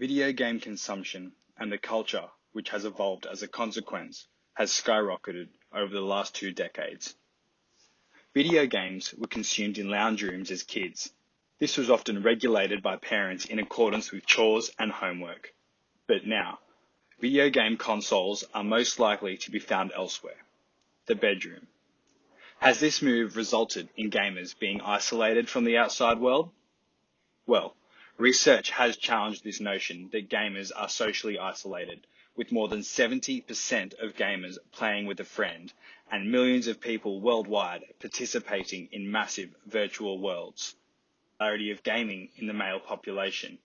Video game consumption and the culture which has evolved as a consequence has skyrocketed over the last 2 decades. Video games were consumed in lounge rooms as kids. This was often regulated by parents in accordance with chores and homework. But now, video game consoles are most likely to be found elsewhere, the bedroom. Has this move resulted in gamers being isolated from the outside world? Well, research has challenged this notion that gamers are socially isolated, with more than 70% of gamers playing with a friend and millions of people worldwide participating in massive virtual worlds. Popularity of gaming in the male population.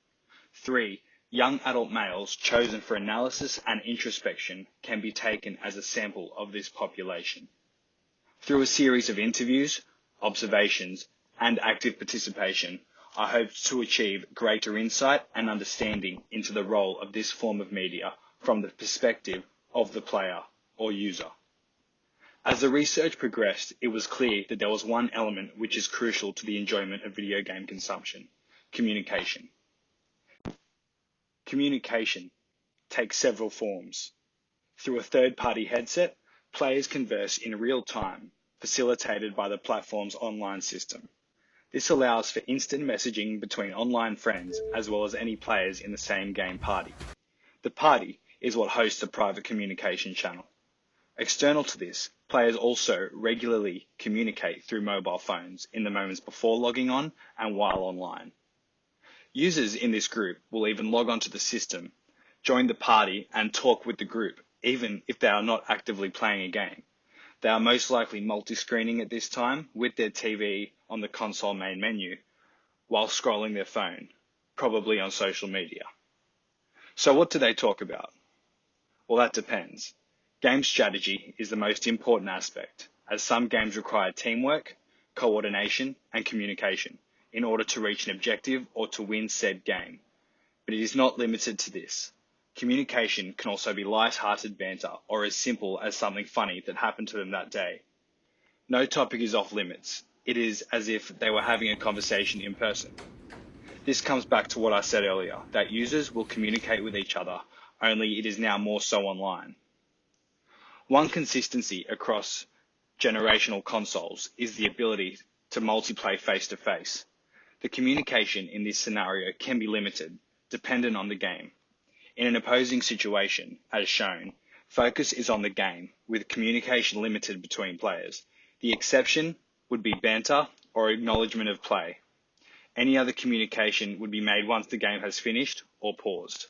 3. Young adult males chosen for analysis and introspection can be taken as a sample of this population. Through a series of interviews, observations, and active participation, I hope to achieve greater insight and understanding into the role of this form of media from the perspective of the player or user. As the research progressed, it was clear that there was one element which is crucial to the enjoyment of video game consumption: communication. Communication takes several forms. Through a third-party headset, players converse in real time, facilitated by the platform's online system. This allows for instant messaging between online friends as well as any players in the same game party. The party is what hosts a private communication channel. External to this, players also regularly communicate through mobile phones in the moments before logging on and while online. Users in this group will even log onto the system, join the party, and talk with the group, even if they are not actively playing a game. They are most likely multi-screening at this time with their TV on the console main menu while scrolling their phone, probably on social media. So what do they talk about? Well, that depends. Game strategy is the most important aspect, as some games require teamwork, coordination, and communication in order to reach an objective or to win said game. But it is not limited to this. Communication can also be light-hearted banter or as simple as something funny that happened to them that day. No topic is off limits. It is as if they were having a conversation in person. This comes back to what I said earlier, that users will communicate with each other, only it is now more so online. One consistency across generational consoles is the ability to multiplayer face-to-face. The communication in this scenario can be limited, dependent on the game. In an opposing situation, as shown, focus is on the game, with communication limited between players. The exception would be banter or acknowledgement of play. Any other communication would be made once the game has finished or paused.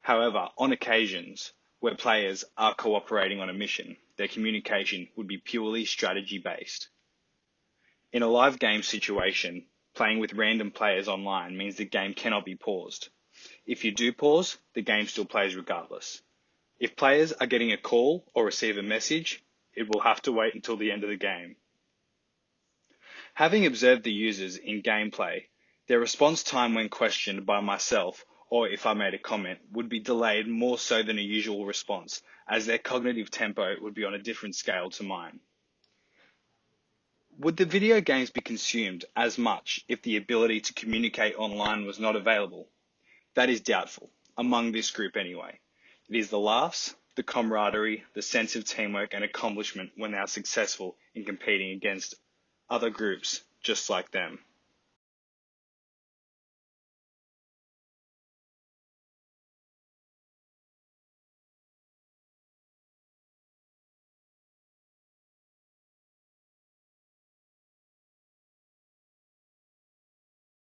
However, on occasions where players are cooperating on a mission, their communication would be purely strategy-based. In a live game situation, playing with random players online means the game cannot be paused. If you do pause, the game still plays regardless. If players are getting a call or receive a message, it will have to wait until the end of the game. Having observed the users in gameplay, their response time when questioned by myself or if I made a comment would be delayed more so than a usual response, as their cognitive tempo would be on a different scale to mine. Would the video games be consumed as much if the ability to communicate online was not available? That is doubtful, among this group anyway. It is the laughs, the camaraderie, the sense of teamwork and accomplishment when they are successful in competing against other groups just like them.